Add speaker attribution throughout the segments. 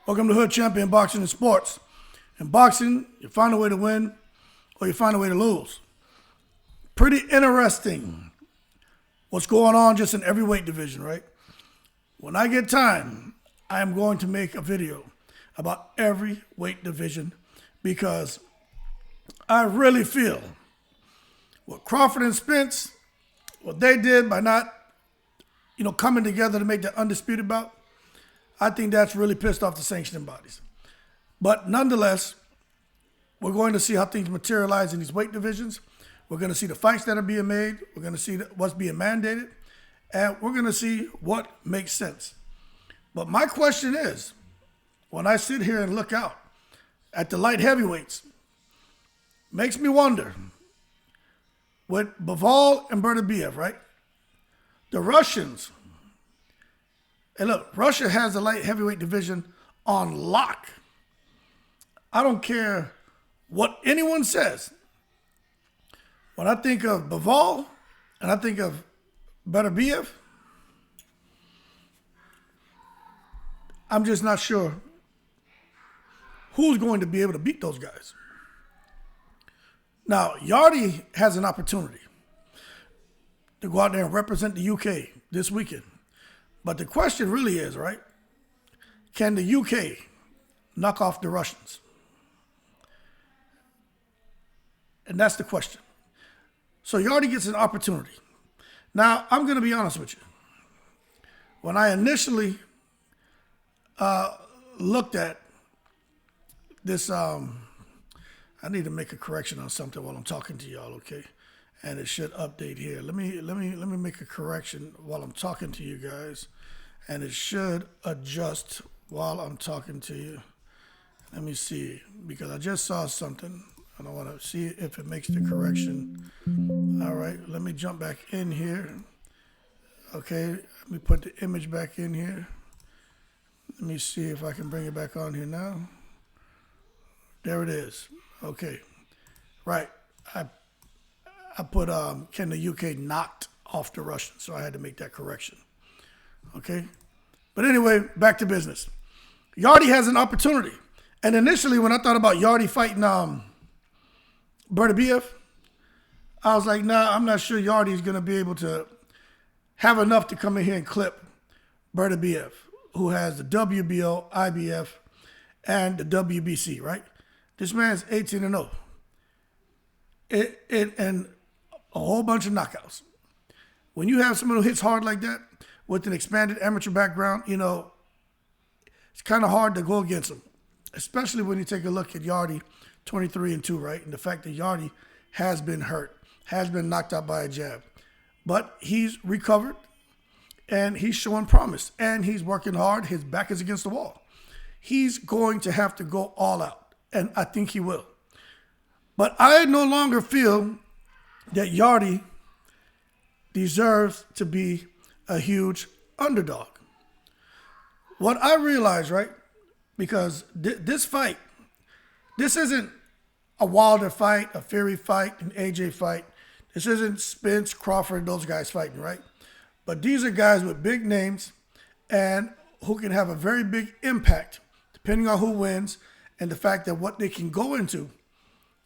Speaker 1: Welcome to Hood Champion Boxing and Sports. In boxing, you find a way to win or you find a way to lose. Pretty interesting what's going on just in every weight division, right? When I get time, I am going to make a video about every weight division because I really feel what Crawford and Spence, what they did by not, coming together to make the undisputed bout, I think that's really pissed off the sanctioning bodies. But nonetheless, we're going to see how things materialize in these weight divisions. We're going to see the fights that are being made. We're going to see what's being mandated. And we're going to see what makes sense. But my question is, when I sit here and look out at the light heavyweights, makes me wonder, with BIVOL and BETERBIEV, right? The Russians, and look, Russia has the light heavyweight division on lock. I don't care what anyone says. When I think of BIVOL and I think of BETERBIEV, I'm just not sure who's going to be able to beat those guys. Now, Yarde has an opportunity to go out there and represent the UK this weekend. But the question really is, right, can the UK knock off the Russians? And that's the question. So Yarde gets an opportunity. Now, I'm going to be honest with you. When I initially looked at this, I need to make a correction on something while I'm talking to y'all, okay? And it should update here. Let me make a correction while I'm talking to you guys, and it should adjust while I'm talking to you. Let me see, because I just saw something and I want to see if it makes the correction. All right, let me jump back in here. Okay, let me put the image back in here. Let me see if I can bring it back on here now. There it is. Okay, right. I put, can the UK knock off the Russians? So I had to make that correction. Okay? But anyway, back to business. Yarde has an opportunity. And initially, when I thought about Yarde fighting BETERBIEV, I was like, nah, I'm not sure Yarde is going to be able to have enough to come in here and clip BETERBIEV, who has the WBO, IBF, and the WBC, right? This man's 18-0. And a whole bunch of knockouts. When you have someone who hits hard like that with an expanded amateur background, it's kind of hard to go against him, especially when you take a look at Yarde 23-2, right? And the fact that Yarde has been hurt, has been knocked out by a jab. But he's recovered and he's showing promise and he's working hard. His back is against the wall. He's going to have to go all out, and I think he will. But I no longer feel that Yarde deserves to be a huge underdog. What I realize, right, because this fight, this isn't a Wilder fight, a Fury fight, an AJ fight. This isn't Spence, Crawford, those guys fighting, right? But these are guys with big names and who can have a very big impact depending on who wins and the fact that what they can go into,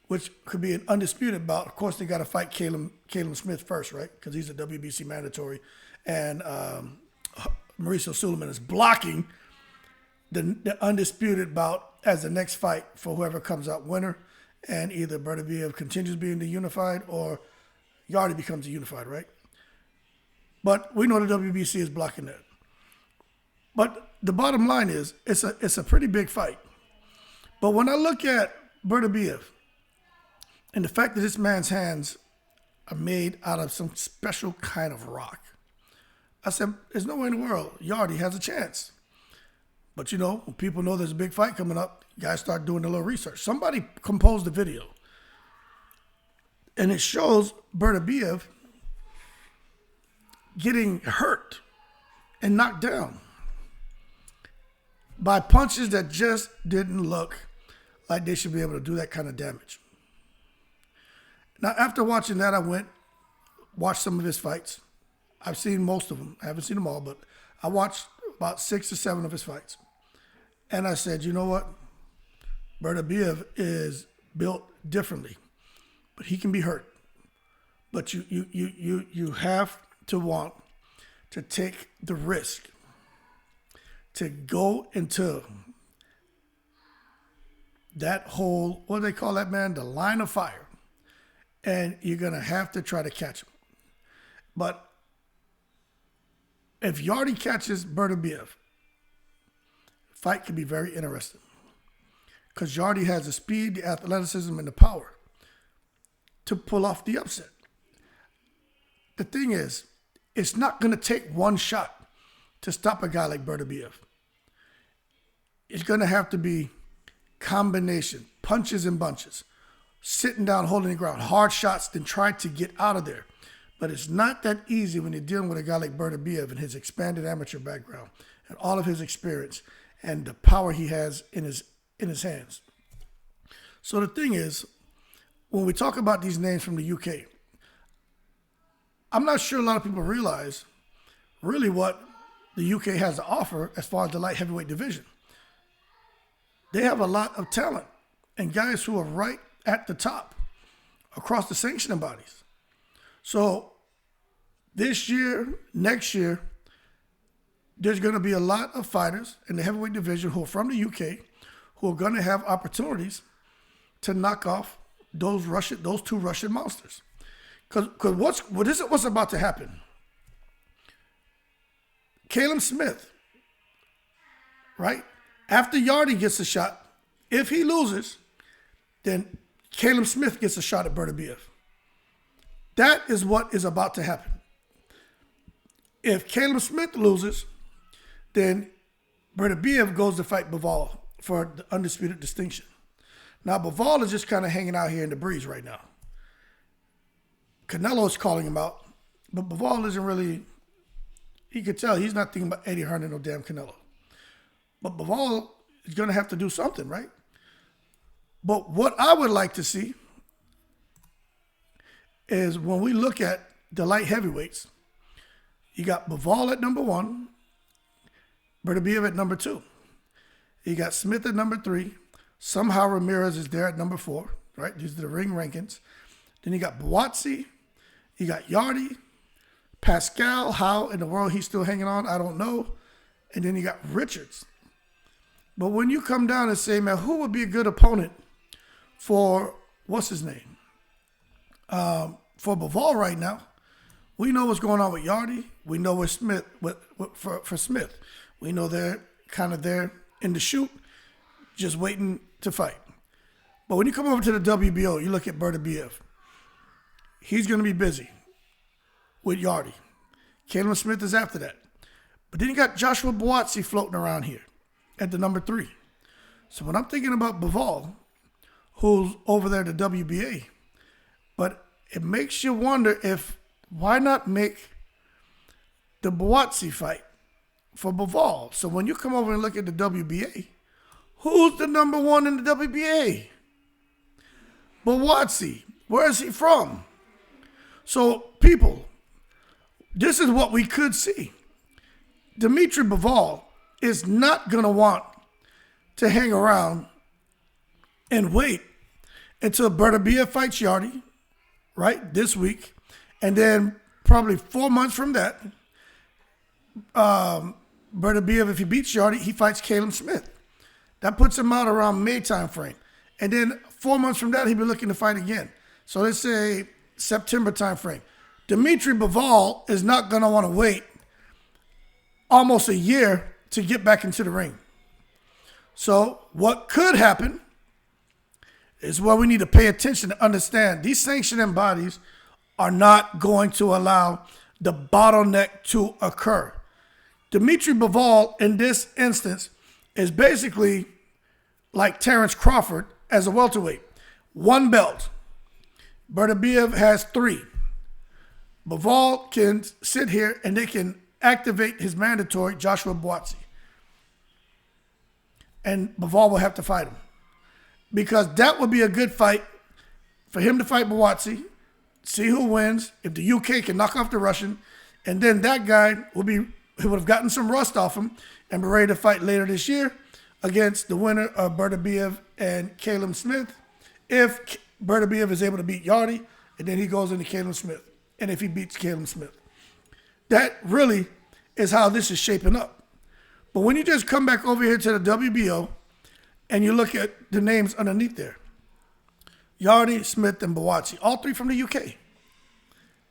Speaker 1: which could be an undisputed bout. Of course, they got to fight Caleb Smith first, right? Because he's a WBC mandatory. And Mauricio Suleiman is blocking the undisputed bout as the next fight for whoever comes out winner. And either BETERBIEV continues being the unified or Yarde becomes the unified, right? But we know the WBC is blocking that. But the bottom line is, it's a pretty big fight. But when I look at BETERBIEV, and the fact that this man's hands are made out of some special kind of rock, I said, there's no way in the world Yarde has a chance. But when people know there's a big fight coming up, guys start doing a little research. Somebody composed a video, and it shows BETERBIEV getting hurt and knocked down by punches that just didn't look like they should be able to do that kind of damage. Now, after watching that, I watched some of his fights. I've seen most of them. I haven't seen them all, but I watched about 6 or 7 of his fights. And I said, you know what? BETERBIEV is built differently, but he can be hurt. But you have to want to take the risk to go into that whole, what do they call that, man? The line of fire. And you're going to have to try to catch him. But if Yarde catches BETERBIEV, fight could be very interesting. Because Yarde has the speed, the athleticism, and the power to pull off the upset. The thing is, it's not going to take one shot to stop a guy like BETERBIEV. It's going to have to be combination, punches and bunches, sitting down, holding the ground, hard shots, then try to get out of there. But it's not that easy when you're dealing with a guy like BETERBIEV and his expanded amateur background and all of his experience and the power he has in his hands. So the thing is, when we talk about these names from the UK, I'm not sure a lot of people realize really what the UK has to offer as far as the light heavyweight division. They have a lot of talent and guys who are right at the top across the sanctioning bodies. So this year, next year, there's going to be a lot of fighters in the heavyweight division who are from the UK who are going to have opportunities to knock off those two Russian monsters. Because what's about to happen? Caleb Smith, right? After Yarde gets a shot, if he loses, then Caleb Smith gets a shot at BETERBIEV. That is what is about to happen. If Caleb Smith loses, then BETERBIEV goes to fight BIVOL for the undisputed distinction. Now, BIVOL is just kind of hanging out here in the breeze right now. Canelo's calling him out, but BIVOL isn't really, he could tell he's not thinking about Eddie Hearn and no damn Canelo. But BIVOL is going to have to do something, right? But what I would like to see is when we look at the light heavyweights, you got BIVOL at number 1, BETERBIEV at number 2. You got Smith at number 3. Somehow Ramirez is there at number 4, right? These are the ring rankings. Then you got Buatsi. You got Yarde. Pascal, how in the world he's still hanging on, I don't know. And then you got Richards. But when you come down and say, man, who would be a good opponent for, what's his name? For BIVOL right now, we know what's going on with Yarde. We know where Smith, for Smith. We know they're kind of there in the chute, just waiting to fight. But when you come over to the WBO, you look at BETERBIEV. He's going to be busy with Yarde. Caleb Smith is after that. But then you got Joshua Buatsi floating around here at the number 3. So when I'm thinking about BIVOL, who's over there at the WBA, but it makes you wonder why not make the Buatsi fight for BIVOL? So when you come over and look at the WBA, who's the number 1 in the WBA? Buatsi. Where is he from? So people, this is what we could see. Dimitri Bivol is not going to want to hang around and wait until BETERBIEV fights Yarde, right, this week. And then probably 4 months from that, BETERBIEV, if he beats Yarde, he fights Caleb Smith. That puts him out around May time frame. And then 4 months from that, he'll be looking to fight again. So let's say September time frame. Dimitri Bivol is not going to want to wait almost a year to get back into the ring. So what could happen is where we need to pay attention to understand these sanctioning bodies are not going to allow the bottleneck to occur. Dimitri Bivol in this instance is basically like Terrence Crawford as a welterweight. 1 belt. BETERBIEV has 3. Bivol can sit here and they can activate his mandatory Joshua Buatsi. And Bivol will have to fight him. Because that would be a good fight for him to fight Buatsi, see who wins, if the UK can knock off the Russian, and then that guy would have gotten some rust off him and be ready to fight later this year against the winner of BETERBIEV and Caleb Smith. If BETERBIEV is able to beat Yarde, and then he goes into Caleb Smith. And if he beats Caleb Smith. That really is how this is shaping up. But when you just come back over here to the WBO and you look at the names underneath there, Yarde, Smith, and Buatsi, all three from the UK.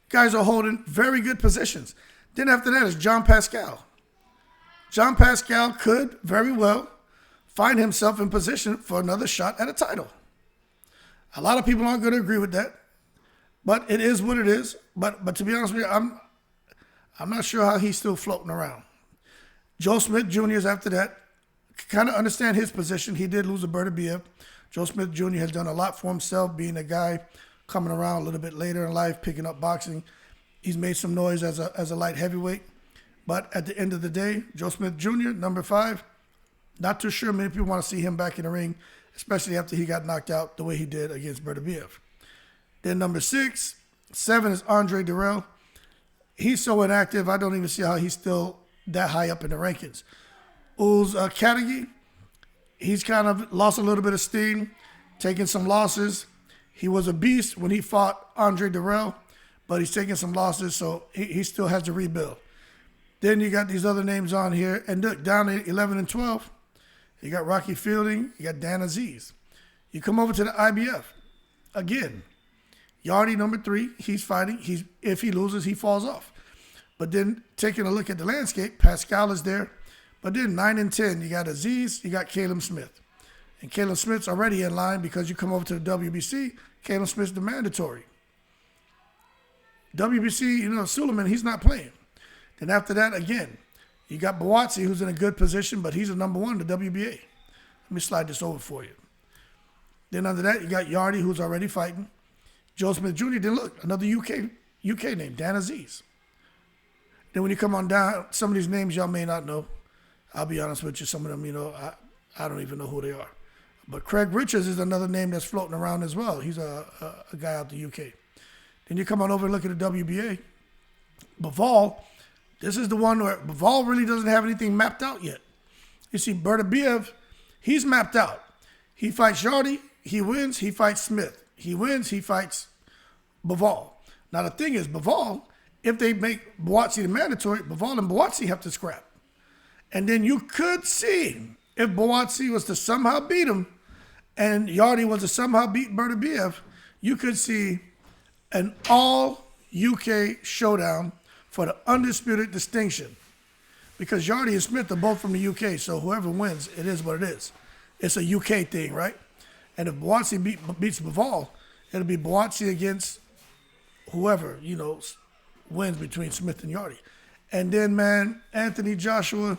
Speaker 1: Guys are holding very good positions. Then after that is John Pascal. John Pascal could very well find himself in position for another shot at a title. A lot of people aren't going to agree with that, but it is what it is. But to be honest with you, I'm not sure how he's still floating around. Joe Smith Jr. is after that. Kind of understand his position. He did lose a BETERBIEV. Joe Smith Jr. has done a lot for himself, being a guy coming around a little bit later in life, picking up boxing. He's made some noise as a light heavyweight. But at the end of the day, Joe Smith Jr., number 5, not too sure many people want to see him back in the ring, especially after he got knocked out the way he did against BETERBIEV. Then number 6, 7 is Andre Dirrell. He's so inactive, I don't even see how he's still that high up in the rankings. Uz Kadagi, he's kind of lost a little bit of steam, taking some losses. He was a beast when he fought Andre Dirrell, but he's taking some losses, so he still has to rebuild. Then you got these other names on here, and look, down at 11 and 12, you got Rocky Fielding, you got Dan Azeez. You come over to the IBF, again, Yarde, number 3, he's fighting. If he loses, he falls off. But then taking a look at the landscape, Pascal is there. But then 9 and 10, you got Azeez, you got Caleb Smith. And Caleb Smith's already in line because you come over to the WBC, Caleb Smith's the mandatory. WBC, Suleiman, he's not playing. Then after that, again, you got Buatsi, who's in a good position, but he's the number 1 in the WBA. Let me slide this over for you. Then under that, you got Yarde, who's already fighting. Joe Smith Jr., then look, another UK name, Dan Azeez. Then when you come on down, some of these names y'all may not know. I'll be honest with you, some of them, I don't even know who they are. But Craig Richards is another name that's floating around as well. He's a guy out the UK. Then you come on over and look at the WBA. BIVOL, this is the one where BIVOL really doesn't have anything mapped out yet. You see, BETERBIEV, he's mapped out. He fights Yarde, he wins, he fights Smith. He wins, he fights BIVOL. Now the thing is, BIVOL, if they make Buatsi the mandatory, BIVOL and Buatsi have to scrap. And then you could see if Buatsi was to somehow beat him and Yarde was to somehow beat BETERBIEV, you could see an all-UK showdown for the undisputed distinction. Because Yarde and Smith are both from the UK, so whoever wins, it is what it is. It's a UK thing, right? And if Buatsi beats BIVOL, it'll be Buatsi against whoever, wins between Smith and Yarde. And then, man, Anthony Joshua,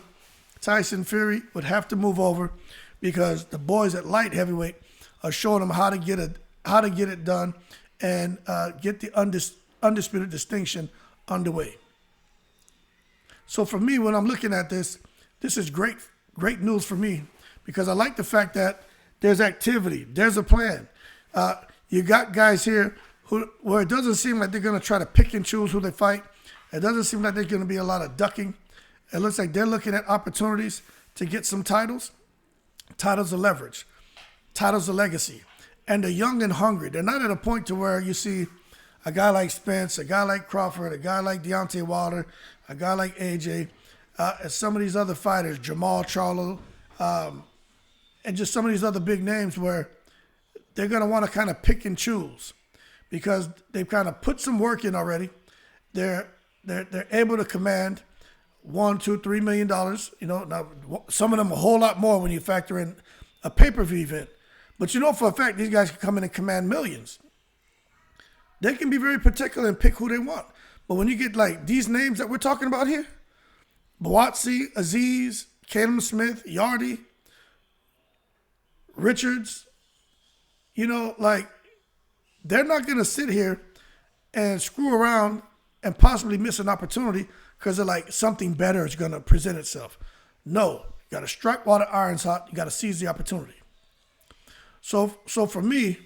Speaker 1: Tyson Fury would have to move over because the boys at light heavyweight are showing them how to get it done and get the undisputed distinction underway. So for me, when I'm looking at this is great news for me because I like the fact that there's activity, there's a plan. You got guys here where it doesn't seem like they're going to try to pick and choose who they fight. It doesn't seem like there's going to be a lot of ducking. It looks like they're looking at opportunities to get some titles. Titles of leverage. Titles of legacy. And they're young and hungry. They're not at a point to where you see a guy like Spence, a guy like Crawford, a guy like Deontay Wilder, a guy like AJ, and some of these other fighters, Jamal Charlo, and just some of these other big names where they're going to want to kind of pick and choose because they've kind of put some work in already. They're able to command $1, $2, $3 million. Now some of them a whole lot more when you factor in a pay-per-view event. But for a fact these guys can come in and command millions. They can be very particular and pick who they want. But when you get like these names that we're talking about here, Buatsi, Azeez, Caleb Smith, Yarde, Richards, they're not going to sit here and screw around and possibly miss an opportunity because they're like something better is going to present itself. No, you got to strike while the iron's hot. You got to seize the opportunity. So for me,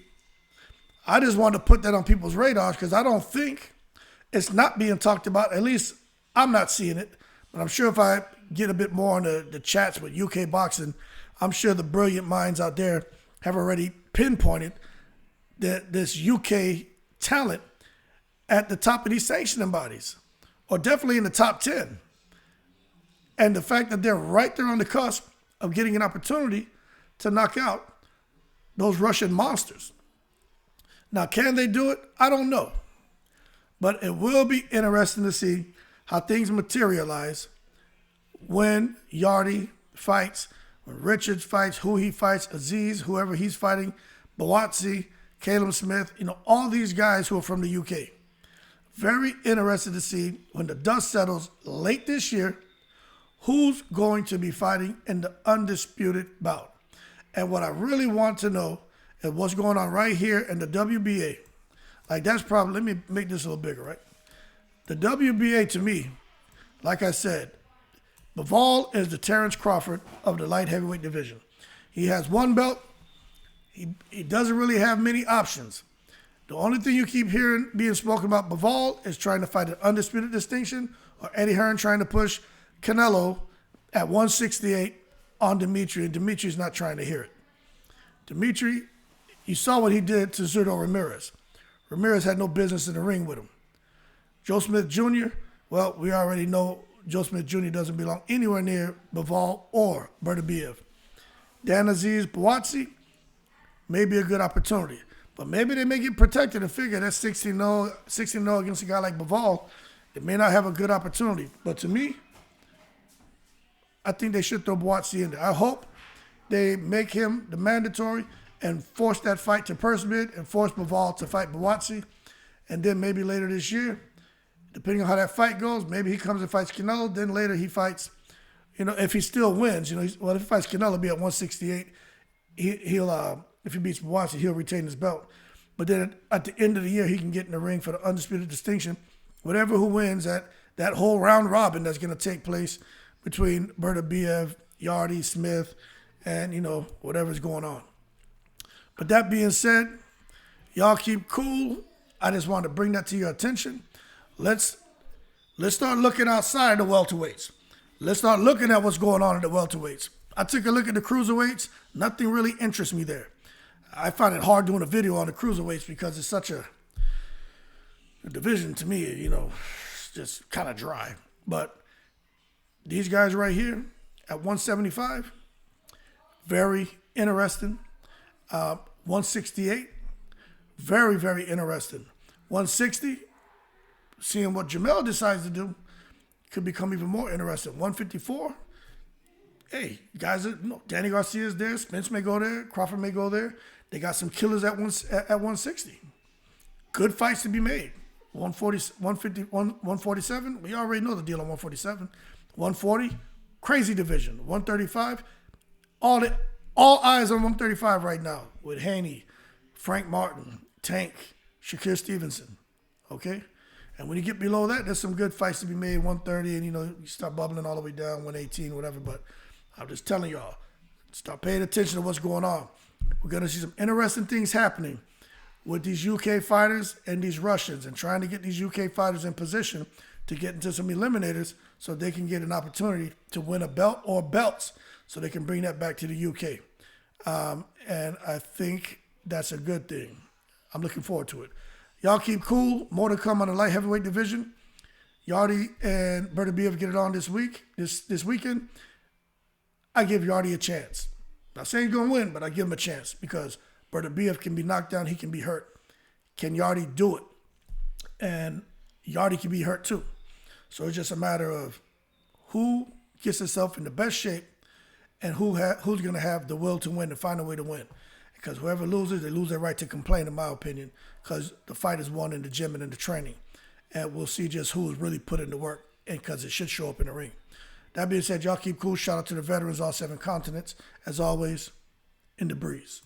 Speaker 1: I just wanted to put that on people's radars because I don't think it's not being talked about. At least I'm not seeing it. But I'm sure if I get a bit more on the chats with UK boxing, I'm sure the brilliant minds out there have already pinpointed that this UK talent at the top of these sanctioning bodies, or definitely in the top 10. And the fact that they're right there on the cusp of getting an opportunity to knock out those Russian monsters. Now, can they do it? I don't know. But it will be interesting to see how things materialize when Yarde fights, when Richards fights, who he fights, Azeez, whoever he's fighting, Buatsi, Caleb Smith, all these guys who are from the UK. Very interested to see when the dust settles late this year, who's going to be fighting in the undisputed bout. And what I really want to know is what's going on right here in the WBA. Like, that's probably, let me make this a little bigger, right? The WBA, to me, like I said, BIVOL is the Terrence Crawford of the light heavyweight division. He has one belt. He doesn't really have many options. The only thing you keep hearing being spoken about BIVOL is trying to fight an undisputed distinction, or Eddie Hearn trying to push Canelo at 168 on Dimitri, and Dimitri's not trying to hear it. Dimitri, you saw what he did to Zurdo Ramirez. Ramirez had no business in the ring with him. Joe Smith Jr., well, we already know Joe Smith Jr. doesn't belong anywhere near BIVOL or BETERBIEV. Dan Azeez, Buatsi, may be a good opportunity. But maybe they may get protected and figure that 16-0 against a guy like BIVOL, they may not have a good opportunity. But to me, I think they should throw Buatsi in there. I hope they make him the mandatory and force that fight to purse bid and force BIVOL to fight Buatsi. And then maybe later this year, depending on how that fight goes, maybe he comes and fights Canelo. Then later he fights, if he still wins, if he fights Canelo, it'll be at 168. He'll if he beats Buatsi, he'll retain his belt. But then at the end of the year, he can get in the ring for the undisputed distinction. Whatever who wins that whole round robin that's going to take place between BETERBIEV, Yarde, Smith, and, whatever's going on. But that being said, y'all keep cool. I just wanted to bring that to your attention. Let's start looking outside the welterweights. Let's start looking at what's going on in the welterweights. I took a look at the cruiserweights. Nothing really interests me there. I find it hard doing a video on the cruiserweights because it's such a division to me, it's just kind of dry. But these guys right here at 175, very interesting. 168, very, very interesting. 160, seeing what Jamel decides to do, could become even more interesting. 154, hey, guys, Danny Garcia's there, Spence may go there, Crawford may go there. They got some killers at 160. Good fights to be made. 147, we already know the deal on 147. 140, crazy division. 135, all eyes on 135 right now with Haney, Frank Martin, Tank, Shakir Stevenson. Okay? And when you get below that, there's some good fights to be made, 130, and you start bubbling all the way down, 118, whatever. But I'm just telling y'all, start paying attention to what's going on. We're going to see some interesting things happening with these UK fighters and these Russians, and trying to get these UK fighters in position to get into some eliminators so they can get an opportunity to win a belt or belts so they can bring that back to the UK. And I think that's a good thing. I'm looking forward to it. Y'all keep cool. More to come on the light heavyweight division. Yarde and BETERBIEV get it on this weekend. I give Yarde a chance. Not saying he's going to win, but I give him a chance because BETERBIEV can be knocked down. He can be hurt. Can Yarde do it? And Yarde can be hurt too. So it's just a matter of who gets himself in the best shape and who's going to have the will to win and find a way to win. Because whoever loses, they lose their right to complain, in my opinion, because the fight is won in the gym and in the training. And we'll see just who is really put in the work, and because it should show up in the ring. That being said, y'all keep cool. Shout out to the veterans, all 7 continents. As always, in the breeze.